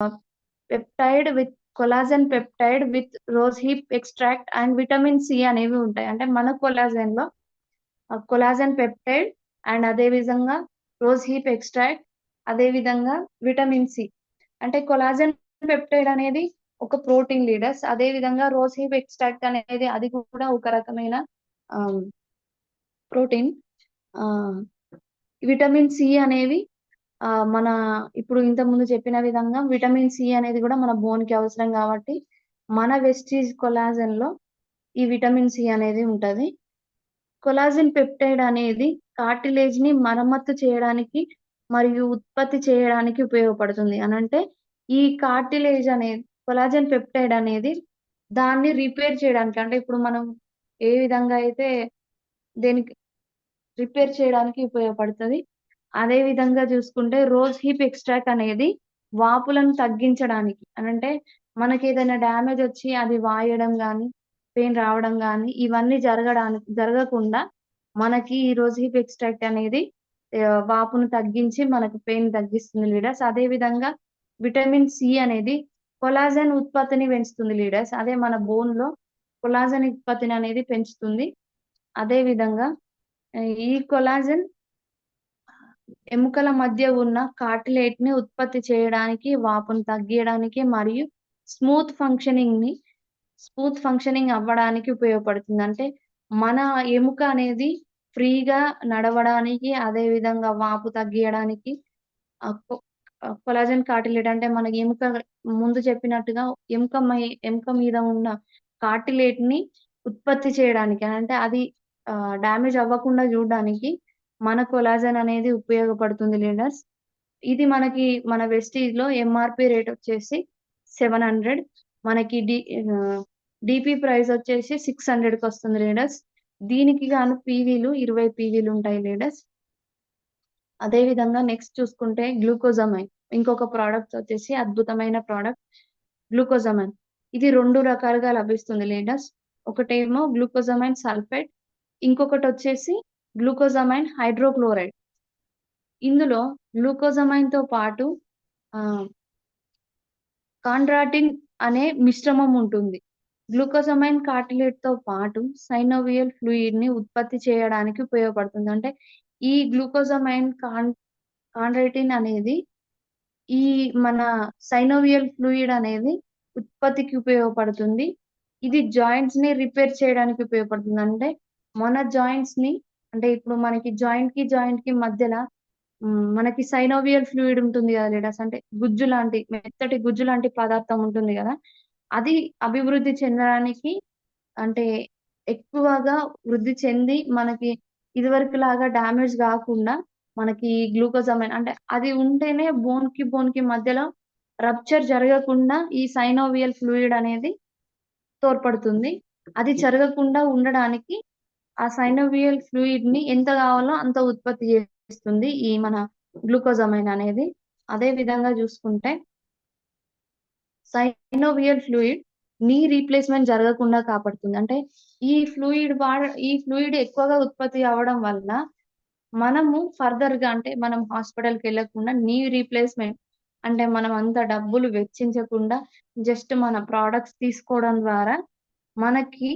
Peptide with collagen peptide with rose hip extract and vitamin C అనేవి ఉంటాయి. అంటే మన కొలాజన్‌లో కొలాజన్ పెప్టైడ్ అండ్ అదే విధంగా రోజ్ హిప్ ఎక్స్ట్రాక్ట్, అదే విధంగా విటమిన్ సి. అంటే కొలాజన్ పెప్టైడ్ అనేది ఒక ప్రోటీన్ లీడర్స్. అదే విధంగా రోజ్ హిప్ ఎక్స్ట్రాక్ట్ అనేది అది కూడా ఒక రకమైన ఆహ్, ప్రోటీన్. ఆహ్, విటమిన్ సి అనేవి మన ఇప్పుడు ఇంతకుముందు చెప్పిన విధంగా విటమిన్ సి అనేది గూడా మన బోన్‌కి అవసరం గాబట్టి, మన వెస్టీజ్ కొలాజన్‌లో ఈ విటమిన్ సి అనేది ఉంటది. కొలాజన్ పెప్టైడ్ అనేది కార్టిలేజ్‌ని మరమ్మత్తు చేయడానికి మరియు ఉత్పత్తి చేయడానికి ఉపయోగపడుతుంది. అనంటే ఈ కార్టిలేజ్ అనేది కొలాజన్ పెప్టైడ్ అనేది దాన్ని రిపేర్ చేయడానికి అంటే ఇప్పుడు మనం ఏ విధంగా అయితే దేనికి రిపేర్ చేయడానికి ఉపయోగపడతది. అదే విధంగా చూసుకుంటే రోజ్ హిప్ ఎక్స్ట్రాక్ట్ అనేది వాపులను తగ్గించడానికి. అనంటే మనకేదైనా డ్యామేజొచ్చి అది వాయడం గానీ, పెయిన్ రావడం గానీ ఇవన్నీ జరగకుండా మనకి ఈ రోజ్ హిప్ ఎక్స్ట్రాక్ట్ అనేది వాపును తగ్గించి మనకు పెయిన్ తగ్గిస్తుంది లీడర్స్. అదే విధంగా విటమిన్ సి అనేది కొలాజన్ ఉత్పత్తిని పెంచుతుంది లీడర్స్. అదే మన బోన్‌లో కొలాజన్ ఉత్పత్తిననేది పెంచుతుంది. అదే విధంగా ఈ కొలాజన్ ఎముకల మధ్య ఉన్న కార్టిలేజ్‌ని ఉత్పత్తి చేయడానికి, వాపును తగ్గియడానికి మరియు స్మూత్ ఫంక్షనింగ్‌ని స్మూత్ ఫంక్షనింగ్ అవ్వడానికి ఉపయోగపడుతుంది. అంటే మన ఎముక అనేది ఫ్రీగా నడవడానికి, అదే విధంగా వాపు తగ్గియడానికి ఆహ్, కొ కొలాజన్ కార్టిలేట్ అంటే మన ఎముక ముందు చెప్పినట్టుగా ఎముక మీద ఉన్న కార్టిలేట్‌ని ఉత్పత్తి చేయడానికి అంటే అది డ్యామేజ్ అవ్వకుండా జూడడానికి మన కొలాజన్ అనేది ఉపయోగపడుతుంది లీడర్స్. ఇది మనకి మన వెస్టీజ్‌లో ఎంఆర్‌పీ రేట్ వచ్చేసి 700. మనకి డీపీ ప్రైస్ వచ్చేసి 600కొస్తుంది లీడర్స్. దీనికి గాను పీవీలు 20 పీవీలుంటాయి లీడర్స్. అదే విధంగా నెక్స్ట్ చూసుకుంటే గ్లూకోజమైన్. ఇంకొక ప్రొడక్ట్ వచ్చేసి అద్భుతమైన ప్రొడక్ట్ గ్లూకోజమైన్. ఇది 2 రకాలుగా లభిస్తుంది లీడర్స్. ఒకటేమో గ్లూకోజమైన్ సల్ఫేట్, ఇంకొకటొచ్చేసి గ్లూకోజమైన్ హైడ్రోక్లోరైడ్. ఇందులో గ్లూకోజమైన్‌తో పాటు ఆహ్, కాండ్రాటిన్ అనే మిశ్రమం ఉంటుంది. గ్లూకోజమైన్ కార్టిలేట్‌తో పాటు సైనోవియల్ ఫ్లూయిడ్‌ని ఉత్పత్తి చేయడానికి ఉపయోగపడుతుంది. అంటే ఈ గ్లూకోజమైన్ కాండ్రాటిన్ అనేది ఈ మన సైనోవియల్ ఫ్లూయిడ్ అనేది ఉత్పత్తికి ఉపయోగపడుతుంది. ఇది జాయింట్స్‌ని రిపేర్ చేయడానికి ఉపయోగపడుతుంది. అంటే మన జాయింట్స్‌ని అంటే ఇప్పుడు మనకి జాయింట్‌కి మధ్యల మనకి సైనోవియల్ ఫ్లూయిడ్ ఉంటుంది గదా లీడర్స్. అంటే గుజ్జు లాంటి మెత్తటి గుజ్జు లాంటి పదార్థం ఉంటుంది గదా! అది అభివృద్ధి చెందడానికి అంటే ఎక్కువగా వృద్ధి చెంది మనకి ఇదివరకులాగా డ్యామేజ్ గాకుండా మనకి గ్లూకోజమైన్ అంటే అది ఉంటేనే బోన్‌కి మధ్యలో రప్చర్ జరగకుండా ఈ సైనోవియల్ ఫ్లూయిడ్ అనేది తోడ్పడుతుంది. అది జరగకుండా ఉండడానికి ఆ సైనోవియల్ ఫ్లూయిడ్‌ని ఎంత గావాలో అంత ఉత్పత్తి చేస్తుంది ఈ మన గ్లూకోజమైన్ అనేది. అదే విధంగా జూసుకుంటే సైనోవియల్ ఫ్లూయిడ్ నీ రీప్లేస్‌మెంట్ జరగకుండా కాపాడుతుంది. అంటే ఈ ఫ్లూయిడ్ ఎక్కువగా ఉత్పత్తి అవ్వడం వలన మనము ఫర్దర్‌గా అంటే మనం హాస్పిటల్‌కెళ్ళకుండా నీ రీప్లేస్‌మెంట్ అంటే మనం అంత డబ్బులు వెచ్చించకుండా జస్ట్ మన ప్రొడక్ట్స్ తీసుకోవడం ద్వారా మనకి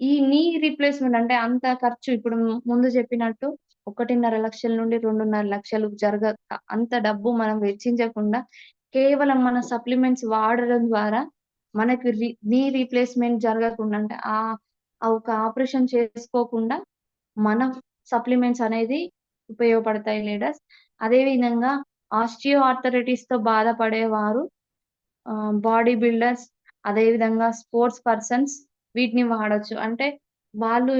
ఈ నీ రీప్లేస్‌మెంట్ అంటే అంత ఖర్చు ఇప్పుడు ముందు చెప్పినట్టు 1,50,000 నుండి 2,500,000 అంత డబ్బు మనం వెచ్చించకుండా కేవలం మన సప్లిమెంట్స్ వాడడం ద్వారా మనకి నీ రీప్లేస్‌మెంట్ జరగకుండా అంటే ఆ ఒక ఆపరేషన్ చేసుకోకుండా మనం సప్లిమెంట్స్ అనేది ఉపయోగపడతాయి లీడర్స్. అదే విధంగా ఆస్టియో ఆర్థరైటిస్‌తో బాధపడేవారు బాడీ బిల్డర్స్, అదే విధంగా స్పోర్ట్స్ పర్సన్స్ వీటిని వాడొచ్చు. అంటే వాళ్ళు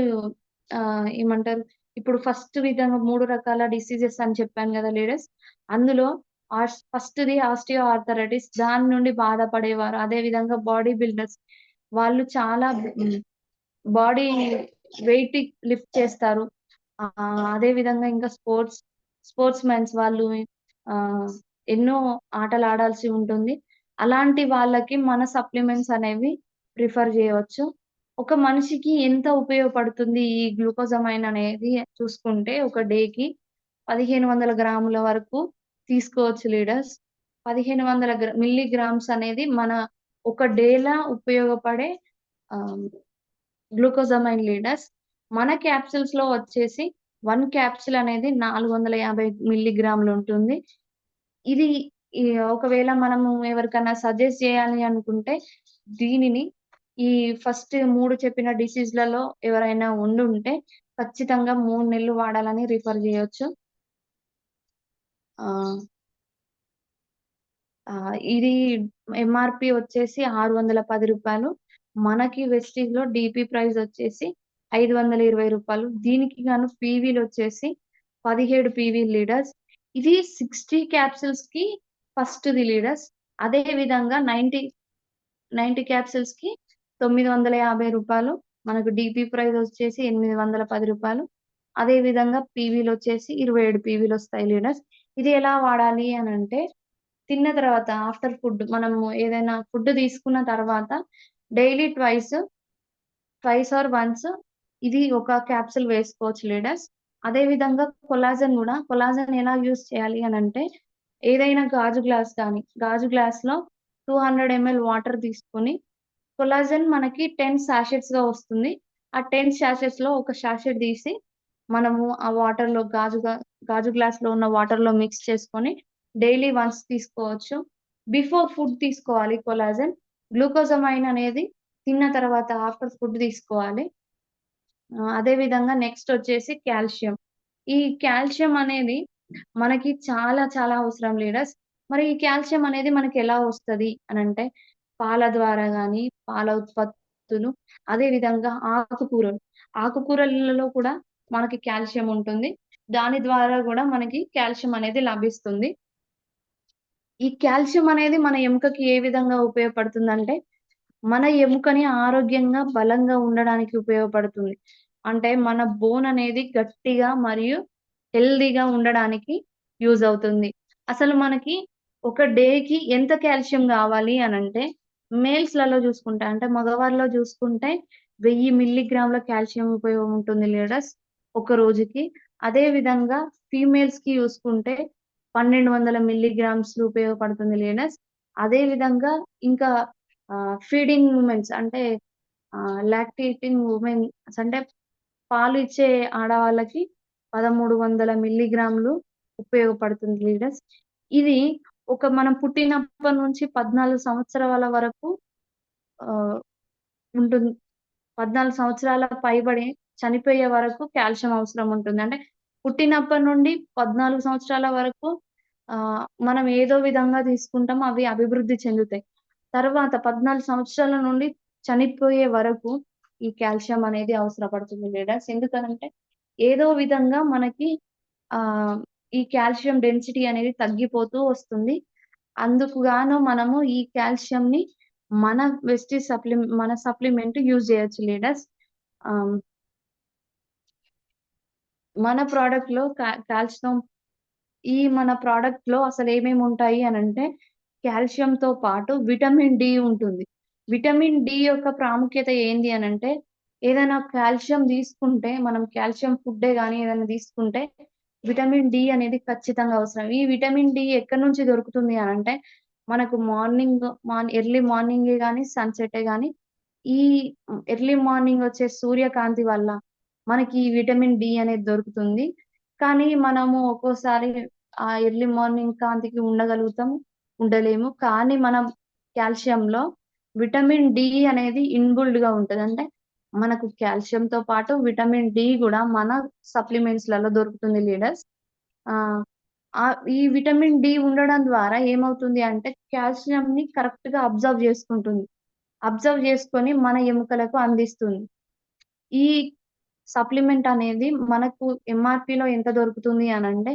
ఏమంటారు ఇప్పుడు ఫస్ట్ విధంగా 3 రకాల డిసీజెస్ అని చెప్పాను గదా లీడర్స్. అందులో ఫస్ట్‌ది ఆస్టియో ఆర్థరైటిస్ దాని నుండి బాధపడేవారు. అదే విధంగా బాడీ బిల్డర్స్ వాళ్ళు చాలా బాడీ వెయిట్ లిఫ్ట్ చేస్తారు. అదే విధంగా ఇంకా స్పోర్ట్స్ మెన్స్ వాళ్ళు ఆహ్, ఎన్నో ఆటలాడాల్సి ఉంటుంది. అలాంటి వాళ్ళకి మన సప్లిమెంట్స్ అనేవి ప్రిఫర్ జేయవచ్చు. ఒక మనిషికి ఎంత ఉపయోగపడుతుంది ఈ గ్లూకోజమైన్ అనేది చూసుకుంటే ఒక డేకి 1500 గ్రాముల వరకు తీసుకోవచ్చు లీడర్స్. 1500 మిల్లీగ్రామ్స్ అనేది మన ఒక డేలా ఉపయోగపడే ఆహ్, గ్లూకోజమైన్ లీడర్స్. మన క్యాప్సూల్స్‌లో వచ్చేసి 1 క్యాప్సూల్ అనేది 450 మిల్లీగ్రాములుంటుంది. ఇది ఈ ఒకవేళ మనము ఎవరికన్నా సజెస్ట్ చేయాలి అనుకుంటే, దీనిని ఈ ఫస్ట్ 3 చెప్పిన డిసీజ్‌లలో ఎవరైనా ఉండుంటే ఖచ్చితంగా 3 నెలలు వాడాలని రిఫర్ చేయొచ్చు. ఆహ్, ఇది ఎంఆర్‌పీ వచ్చేసి రూ. 610. మనకి వెస్టీజ్‌లో డీపీ ప్రైస్ వచ్చేసి రూ. 520. దీనికి గాను పీవీలొచ్చేసి 17 పీవీ లీడర్స్. ఇది 60 క్యాప్సూల్స్‌కి ఫస్ట్‌ది లీడర్స్. అదే విధంగా 90 క్యాప్సూల్స్‌కి రూ. 950. మనకు డీపీ ప్రైస్ వచ్చేసి రూ. 810. అదే విధంగా పీవీలొచ్చేసి 27 పీవీలొస్తాయి లీడర్స్. ఇది ఎలా వాడాలి అనంటే, తిన్న తర్వాత ఆఫ్టర్ ఫుడ్ మనము ఏదైనా ఫుడ్ తీసుకున్న తర్వాత డైలీ ట్వైస్ ఆర్ వన్స్ ఇది ఒక క్యాప్సూల్ వేసుకోవచ్చు లీడర్స్. అదే విధంగా కొలాజన్ ఎలా యూజ్ చేయాలి అనంటే, ఏదైనా గాజు గ్లాస్‌లో 200 ఎంఎల్ వాటర్ తీసుకొని కొలాజన్ మనకి 10 సాషెట్స్‌గా వస్తుంది. ఆ 10 సాషెట్స్‌లో ఒక సాషెట్ తీసి, మనము ఆ వాటర్‌లో గాజు గ్లాస్‌లో ఉన్న వాటర్‌లో మిక్స్ చేసుకొని డైలీ వన్స్ తీసుకోవచ్చు. బిఫోర్ ఫుడ్ తీసుకోవాలి కొలాజన్. గ్లూకోజమైన్ అనేది తిన్న తర్వాత ఆఫ్టర్ ఫుడ్ తీసుకోవాలి. అదే విధంగా నెక్స్టొచ్చేసి కాల్షియం. ఈ కాల్షియం అనేది మనకి చాలా చాలా అవసరం లీడర్స్. మరి ఈ కాల్షియం అనేది మనకెలా వస్తది అనంటే, పాల ద్వారా గాని, పాల ఉత్పత్తులు, అదే విధంగా ఆకుకూరలలో కూడా మనకి కాల్షియం ఉంటుంది. దాని ద్వారా గూడా మనకి కాల్షియం అనేది లభిస్తుంది. ఈ కాల్షియం అనేది మన ఎముకకి ఏ విధంగా ఉపయోగపడుతుందంటే, మన ఎముకని ఆరోగ్యంగా, బలంగా ఉండడానికి ఉపయోగపడుతుంది. అంటే మన బోన్ అనేది గట్టిగా మరియు హెల్తీగా ఉండడానికి యూజ్ అవుతుంది. అసలు మనకి ఒక డేకి ఎంత కాల్షియం గావాలి అనంటే, మేల్స్‌లలో జూసుకుంటే అంటే మగవారిలో జూసుకుంటే 1000 మిల్లీగ్రాముల కాల్షియం ఉపయోగం ఉంటుంది లీడర్స్ ఒక రోజుకి. అదే విధంగా ఫీమేల్స్‌కి జూసుకుంటే 1200 మిల్లీగ్రామ్స్‌లు ఉపయోగపడుతుంది లీడర్స్. అదే విధంగా ఇంకా ఫీడింగ్ ఉమెన్స్ అంటే లాక్టేటింగ్ వుమెన్స్ అంటే పాలు ఇచ్చే ఆడవాళ్ళకి 1300 మిల్లీగ్రాములు ఉపయోగపడుతుంది లీడర్స్. ఇది మనం పుట్టినప్పటి నుంచి 14 సంవత్సరాల వరకు ఆహ్, ఉంటుంది. 14 సంవత్సరాల పైబడి చనిపోయే వరకు కాల్షియం అవసరం ఉంటుంది. అంటే పుట్టినప్పటి నుండి 14 సంవత్సరాల వరకు మనం ఏదో విధంగా తీసుకుంటాం. అవి అభివృద్ధి చెందుతాయి. తర్వాత 14 సంవత్సరాల నుండి చనిపోయే వరకు ఈ కాల్షియం అనేది అవసరపడుతుంది లీడర్స్. ఎందుకనంటే ఏదో విధంగా మనకి ఆహ్, ఈ కాల్షియం డెన్సిటీ అనేది తగ్గిపోతూ వస్తుంది. అందుకు గాను మనము ఈ కాల్షియంని మన మన సప్లిమెంట్ యూజ్ జేయొచ్చు లీడర్స్. ఆహ్, మన ప్రొడక్ట్‌లో కాల్షియం మన ప్రొడక్ట్‌లో అసలేమేముంటాయి అనంటే, కాల్షియంతో పాటు విటమిన్ డి ఉంటుంది. విటమిన్ డి యొక్క ప్రాముఖ్యత ఏంది అనంటే, ఏదైనా కాల్షియం తీసుకుంటే, మనం కాల్షియం ఫుడ్డే గాని ఏదైనా తీసుకుంటే, విటమిన్ డి అనేది ఖచ్చితంగా అవసరం. ఈ విటమిన్ డి ఎక్కడి నుంచి దొరుకుతుంది అనంటే, మనకు ఎర్లీ మార్నింగే గాని, సన్‌సెట్టే గాని, ఈ ఎర్లీ మార్నింగ్ వచ్చే సూర్యకాంతి వల్ల మనకి ఈ విటమిన్ డి అనేది దొరుకుతుంది. కానీ మనము ఒక్కోసారి ఆ ఎర్లీ మార్నింగ్ కాంతికి ఉండగలుగుతాం, ఉండలేము. కానీ మనం కాల్షియంలో విటమిన్ డి అనేది ఇన్‌బుల్డ్‌గా ఉంటది. అంటే మనకు కాల్షియంతో పాటు విటమిన్ డి గూడా మన సప్లిమెంట్స్‌లలో దొరుకుతుంది లీడర్స్. ఆహ్, ఈ విటమిన్ డి ఉండడం ద్వారా ఏమవుతుంది అంటే కాల్షియంని కరెక్ట్‌గా అబ్జర్వ్ చేసుకొని మన ఎముకలకు అందిస్తుంది. ఈ సప్లిమెంట్ అనేది మనకు ఎంఆర్‌పీలో ఎంత దొరుకుతుంది అనంటే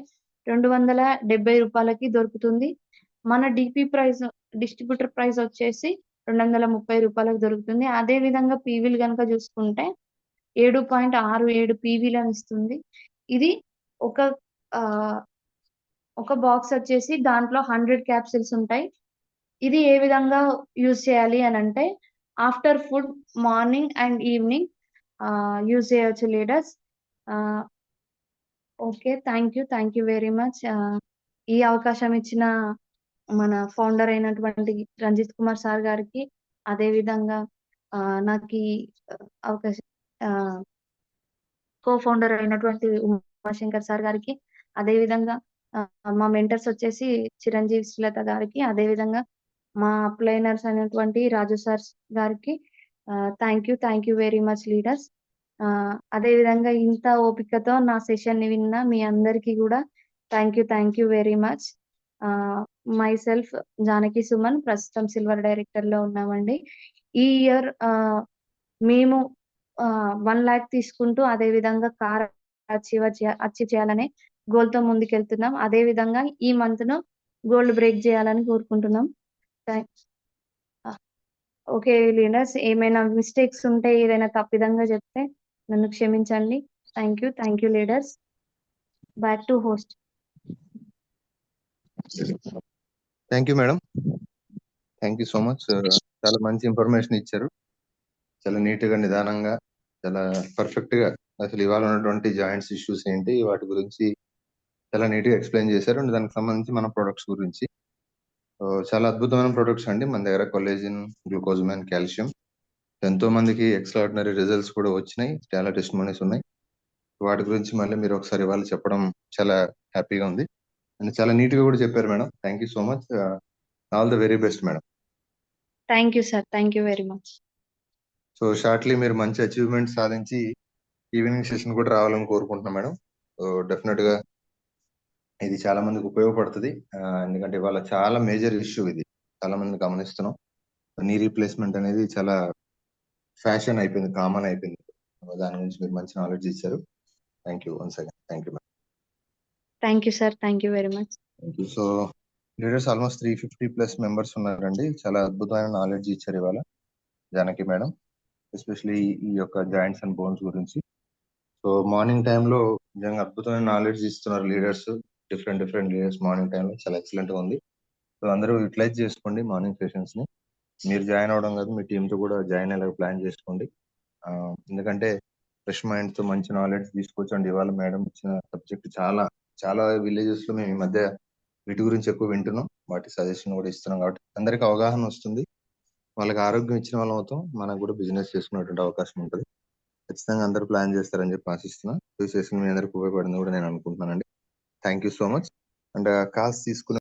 రూ. 270కి దొరుకుతుంది. మన డిస్ట్రిబ్యూటర్ ప్రైస్ వచ్చేసి రూ. 230కి దొరుకుతుంది. అదే విధంగా పీవీలు గనుక చూసుకుంటే 7.67 పీవీలనిస్తుంది. ఇది ఒక ఆహ్, ఒక బాక్స్ వచ్చేసి దాంట్లో 100 క్యాప్సూల్స్ ఉంటాయి. ఇది ఏ విధంగా యూజ్ చేయాలి అనంటే after food morning and evening use చేయొచ్చు లీడర్స్. ఆహ్, okay. Thank you very much. ఈ అవకాశం ఇచ్చిన మన ఫౌండర్ అయినటువంటి రంజిత్ కుమార్ సార్ గారికి, అదే విధంగా నాకీ అవకాశం కో ఫౌండర్ అయినటువంటి ఉమాశంకర్ సార్ గారికి, అదే విధంగా మా మెంటర్స్ వచ్చేసి చిరంజీవి శ్రీలత గారికి, అదే విధంగా మా అప్లైనర్స్ అయినటువంటి రాజు సార్ గారికి thank you very much leaders. అదే విధంగా ఇంత ఓపికతో నా సెషన్‌ని విన్న మీ అందరికీ గూడా thank you very much. My self Janaki Suman, ప్రస్తుతం సిల్వర్ డైరెక్టర్‌లో ఉన్నామండి. ఈ ఇయర్ మేము 1,00,000 తీసుకుంటూ అదే విధంగా కార్ అచీవ్ చేయాలనే గోల్‌తో ముందుకెళ్తున్నాం. అదే విధంగా ఈ మంత్‌ను గోల్డ్ బ్రేక్ జేయాలని కోరుకుంటున్నాం. థాంక్ ఓకే లీడర్స్, ఏమైనా మిస్టేక్స్ ఉంటే, ఏదైనా తప్పిదంగా చెప్తే నన్ను క్షమించండి. Thank you leaders. Back to host. Thank you madam. Thank you so much. చాలా మంచి ఇన్ఫర్మేషన్ ఇచ్చారు. చాలా నీట్ గా, నిదానంగా, చాలా పర్ఫెక్ట్ గా అసలు ఇవాళ ఉన్నటువంటి జాయింట్స్ ఇష్యూస్ ఏంటి, వాటి గురించి చాలా నీట్ గా ఎక్స్ప్లెయిన్ చేశారు. అండ్ దానికి సంబంధించి మన ప్రొడక్ట్స్ గురించి చాలా అద్భుతమైన ప్రొడక్ట్స్ అండి. మన దగ్గర కొల్లేజిన్, గ్లూకోజమైన్, కాల్షియం, ఎంతో మందికి ఎక్స్ట్రాడినరీ రిజల్ట్స్ కూడా వచ్చినాయి. చాలా టెస్టిమోనీస్ ఉన్నాయి. వాటి గురించి మళ్ళీ మీరు ఒకసారి ఇవాళ చెప్పడం చాలా హ్యాపీగా ఉంది. అండ్ చాలా నీట్ గా కూడా చెప్పారు madam. Thank you so much. All the very best madam. Thank you sir. Thank you very much. So shortly మీరు మంచి అచీవ్మెంట్ సాధించి ఈవినింగ్ సెషన్ కూడా రావాలని కోరుకుంటున్నాం మేడం. డెఫినెట్ గా ఇది చాలా మందికి ఉపయోగపడుతుంది. ఎందుకంటే ఇవాళ చాలా మేజర్ ఇష్యూ ఇది, చాలా మంది గమనిస్తున్నాం. నీ రీప్లేస్మెంట్ అనేది చాలా ఫ్యాషన్ అయిపోయింది, కామన్ అయిపోయింది. దాని గురించి మీరు మంచి నాలెడ్జ్ ఇచ్చారు. Thank you once again. Thank you madam. Thank you sir. Thank you very much. Thank you. So leaders almost 350+ members ఉన్నారండి. చాలా అద్భుతమైన నాలెడ్జ్ ఇచ్చారు ఇవాళ జానకి మేడం, ఎస్పెషలీ ఈ యొక్క జాయింట్స్ అండ్ బోన్స్ గురించి. సో మార్నింగ్ టైంలో నిజంగా అద్భుతమైన నాలెడ్జ్ ఇస్తున్నారు లీడర్స్. డిఫరెంట్ లీడర్స్ మార్నింగ్ టైంలో చాలా ఎక్సలెంట్ గా ఉంది. సో అందరూ యూటిలైజ్ చేసుకోండి మార్నింగ్ సెషన్స్ ని. మీరు జాయిన్ అవడం కాదు, మీ టీమ్ తో కూడా జాయిన్ అయ్యేలా ప్లాన్ చేసుకోండి. ఎందుకంటే ఫ్రెష్ మైండ్ తో మంచి నాలెడ్జ్ తీసుకొచ్చండి. ఇవాళ మేడం ఇచ్చిన సబ్జెక్ట్ చాలా చాలా విలేజెస్ లో మేము ఈ మధ్య వీటి గురించి ఎక్కువ వింటున్నాం, వాటి సజెషన్ కూడా ఇస్తున్నాం. కాబట్టి అందరికి అవగాహన వస్తుంది, వాళ్ళకి ఆరోగ్యం ఇచ్చిన వాళ్ళం అవుతాం, మనకు కూడా బిజినెస్ చేసుకునేటువంటి అవకాశం ఉంటుంది. ఖచ్చితంగా అందరూ ప్లాన్ చేస్తారని చెప్పి ఆశిస్తున్నా. ఈ సెషన్ మీ అందరికి ఉపయోగపడింది కూడా నేను అనుకుంటున్నానండి. Thank you so much. And calls తీసుకునే